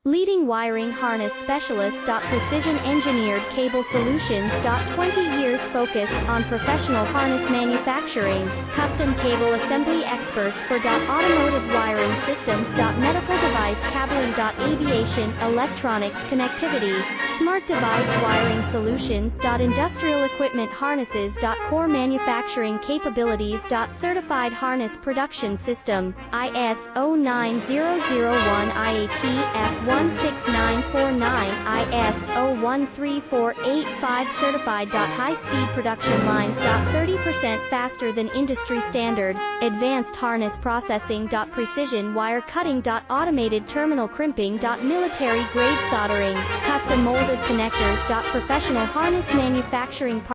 Leading wiring harness specialist. Precision engineered cable solutions. 20 years focused on professional harness manufacturing, custom cable assembly experts for automotive wiring systems. Medical device cabling. Aviation, electronics connectivity, smart device wiring solutions. Industrial equipment harnesses. Core manufacturing capabilities. Certified harness production system, ISO 9001 IATF 16949 ISO 13485 certified. High-speed production lines. 30% faster than industry standard, advanced harness processing. Precision wire cutting. Automated terminal crimping. Military grade soldering, custom molded connectors. Professional harness manufacturing.